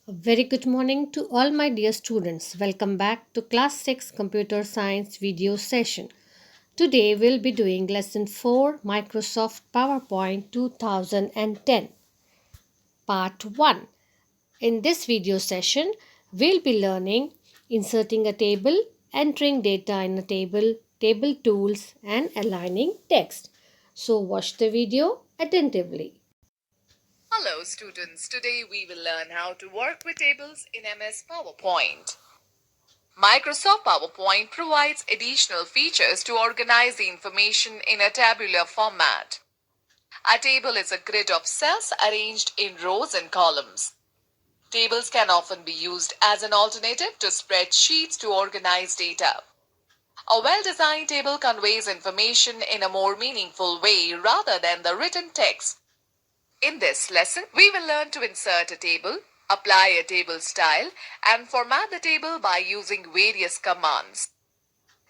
A very good morning to all my dear students. Welcome back to Class 6 Computer Science video session. Today we'll be doing Lesson 4 Microsoft PowerPoint 2010 Part 1. In this video session, we'll be learning inserting a table, entering data in a table, table tools and aligning text. So watch the video attentively. Hello students, today we will learn how to work with tables in MS PowerPoint. Microsoft PowerPoint provides additional features to organize the information in a tabular format. A table is a grid of cells arranged in rows and columns. Tables can often be used as an alternative to spreadsheets to organize data. A well-designed table conveys information in a more meaningful way rather than the written text. In this lesson, we will learn to insert a table, apply a table style, and format the table by using various commands.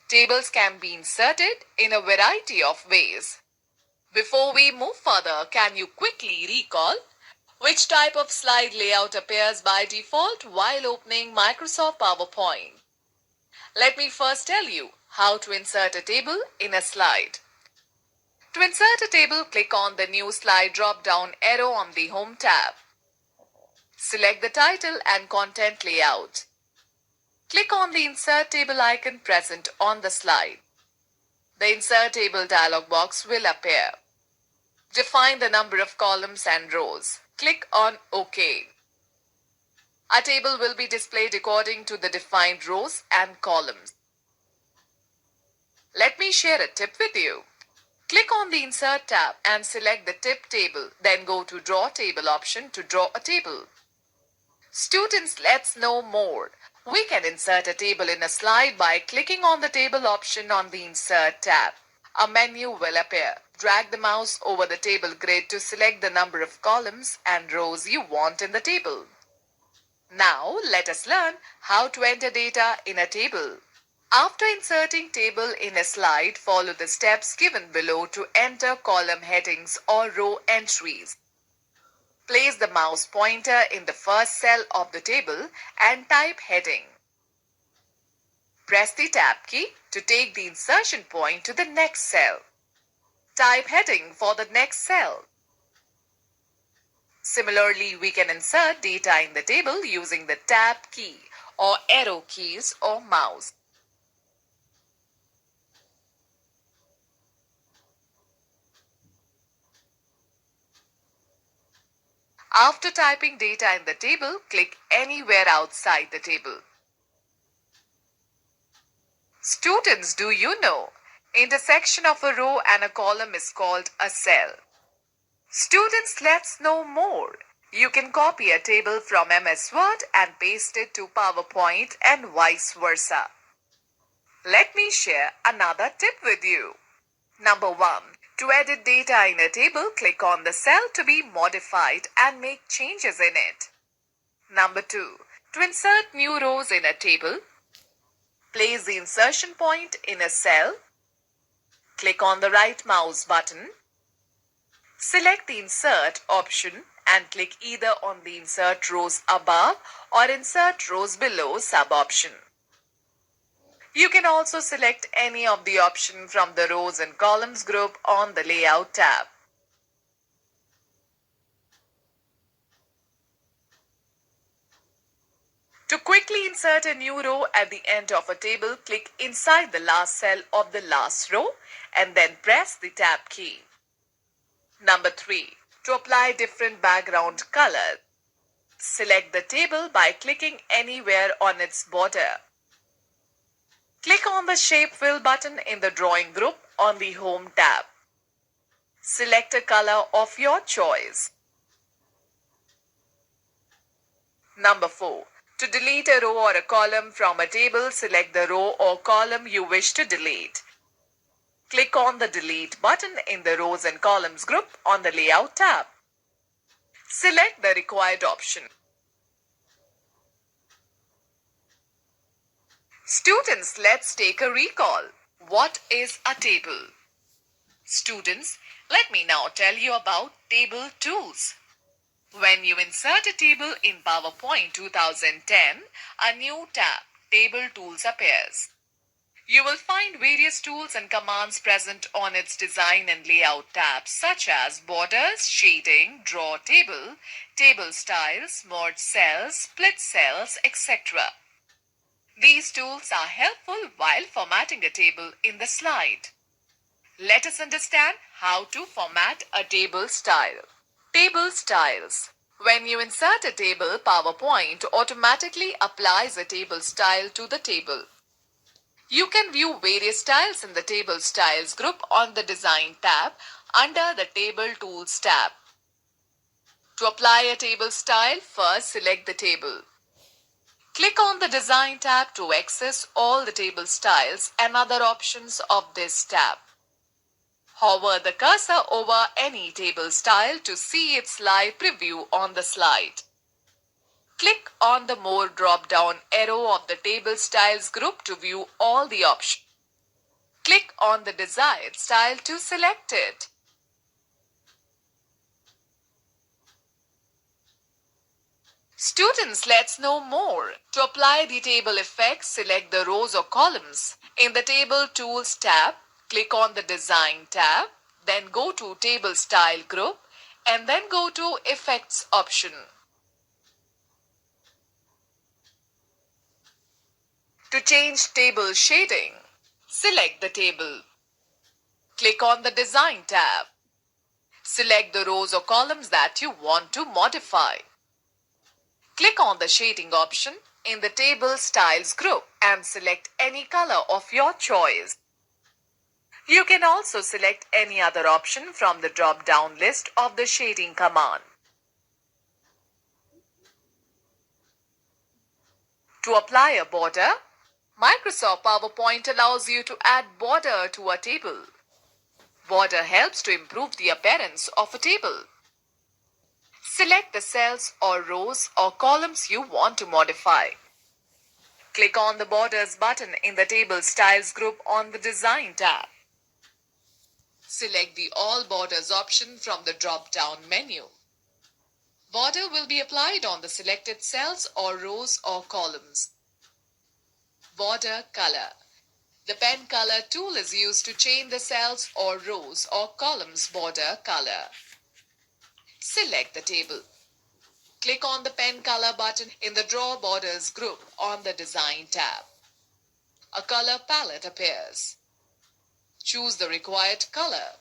Tables can be inserted in a variety of ways. Before we move further, can you quickly recall which type of slide layout appears by default while opening Microsoft PowerPoint? Let me first tell you how to insert a table in a slide. To insert a table, click on the New Slide drop-down arrow on the Home tab. Select the title and content layout. Click on the Insert Table icon present on the slide. The Insert Table dialog box will appear. Define the number of columns and rows. Click on OK. A table will be displayed according to the defined rows and columns. Let me share a tip with you. Click on the Insert tab and select the tip table, then go to Draw Table option to draw a table. Students, let's know more. We can insert a table in a slide by clicking on the Table option on the Insert tab. A menu will appear. Drag the mouse over the table grid to select the number of columns and rows you want in the table. Now, let us learn how to enter data in a table. After inserting table in a slide, follow the steps given below to enter column headings or row entries. Place the mouse pointer in the first cell of the table and type heading. Press the Tab key to take the insertion point to the next cell. Type heading for the next cell. Similarly, we can insert data in the table using the Tab key or arrow keys or mouse. After typing data in the table, click anywhere outside the table. Students, do you know? Intersection of a row and a column is called a cell. Students, let's know more. You can copy a table from MS Word and paste it to PowerPoint and vice versa. Let me share another tip with you. Number 1. To edit data in a table, click on the cell to be modified and make changes in it. Number 2. To insert new rows in a table, place the insertion point in a cell. Click on the right mouse button. Select the Insert option and click either on the Insert Rows above or Insert Rows below sub-option. You can also select any of the options from the Rows and Columns group on the Layout tab. To quickly insert a new row at the end of a table, click inside the last cell of the last row and then press the Tab key. Number 3. To apply different background colors, select the table by clicking anywhere on its border. Click on the Shape Fill button in the Drawing group on the Home tab. Select a color of your choice. Number 4. To delete a row or a column from a table, select the row or column you wish to delete. Click on the Delete button in the Rows and Columns group on the Layout tab. Select the required option. Students, let's take a recall. What is a table? Students, let me now tell you about table tools. When you insert a table in PowerPoint 2010, a new tab, Table Tools, appears. You will find various tools and commands present on its Design and Layout tabs, such as Borders, Shading, Draw Table, Table Styles, Merge Cells, Split Cells, etc. These tools are helpful while formatting a table in the slide. Let us understand how to format a table style. Table styles. When you insert a table, PowerPoint automatically applies a table style to the table. You can view various styles in the Table Styles group on the Design tab under the Table Tools tab. To apply a table style, first select the table. Click on the Design tab to access all the table styles and other options of this tab. Hover the cursor over any table style to see its live preview on the slide. Click on the More drop-down arrow of the Table Styles group to view all the options. Click on the desired style to select it. Students, let's know more. To apply the table effects, select the rows or columns. In the Table Tools tab, click on the Design tab, then go to Table Style group, and then go to Effects option. To change table shading, select the table. Click on the Design tab. Select the rows or columns that you want to modify. Click on the Shading option in the Table Styles group and select any color of your choice. You can also select any other option from the drop-down list of the Shading command. To apply a border, Microsoft PowerPoint allows you to add border to a table. Border helps to improve the appearance of a table. Select the cells or rows or columns you want to modify. Click on the Borders button in the Table Styles group on the Design tab. Select the All Borders option from the drop-down menu. Border will be applied on the selected cells or rows or columns. Border color. The pen color tool is used to change the cells or rows or columns border color. Select the table. Click on the pen color button in the Draw Borders group on the Design tab. A color palette appears. Choose the required color.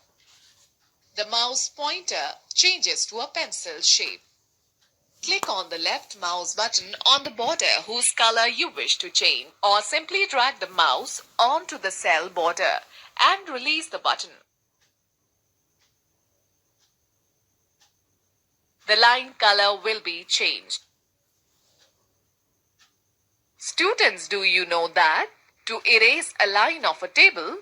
The mouse pointer changes to a pencil shape. Click on the left mouse button on the border whose color you wish to change, or simply drag the mouse onto the cell border and release the button. The line color will be changed. Students, do you know that to erase a line of a table,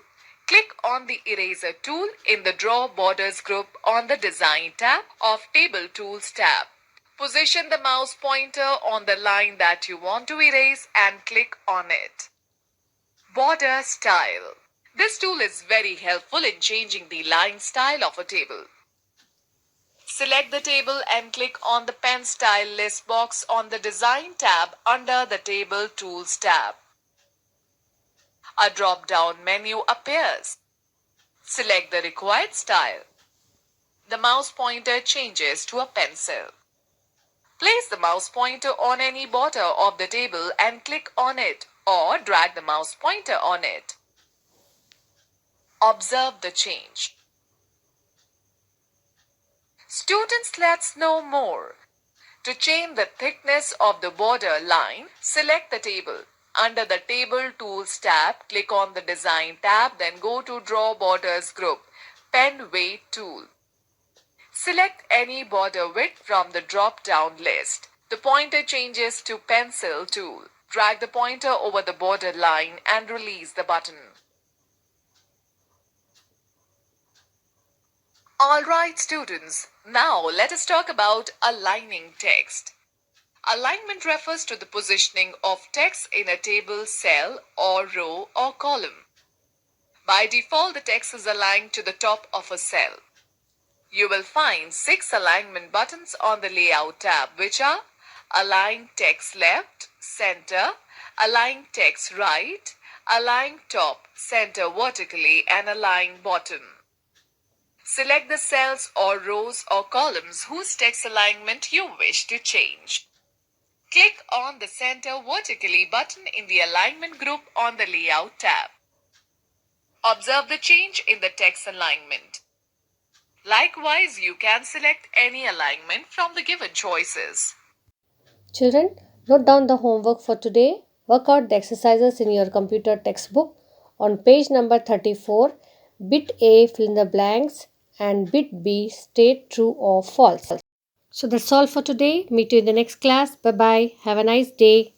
click on the Eraser tool in the Draw Borders group on the Design tab of Table Tools tab. Position the mouse pointer on the line that you want to erase and click on it. Border Style. This tool is very helpful in changing the line style of a table. Select the table and click on the Pen Style list box on the Design tab under the Table Tools tab. A drop-down menu appears. Select the required style. The mouse pointer changes to a pencil. Place the mouse pointer on any border of the table and click on it, or drag the mouse pointer on it. Observe the change. Students, let's know more. To change the thickness of the border line, select the table. Under the Table Tools tab, click on the Design tab, then go to Draw Borders group, Pen Weight tool. Select any border width from the drop-down list. The pointer changes to Pencil tool. Drag the pointer over the border line and release the button. Alright students, now let us talk about aligning text. Alignment refers to the positioning of text in a table, cell, or row or column. By default, the text is aligned to the top of a cell. You will find 6 alignment buttons on the Layout tab, which are Align Text Left, Center, Align Text Right, Align Top, Center vertically, and Align Bottom. Select the cells or rows or columns whose text alignment you wish to change. Click on the Center Vertically button in the Alignment group on the Layout tab. Observe the change in the text alignment. Likewise, you can select any alignment from the given choices. Children, note down the homework for today. Work out the exercises in your computer textbook. On page number 34, bit A fill in the blanks and bit B state true or false. So that's all for today. Meet you in the next class. Bye bye. Have a nice day.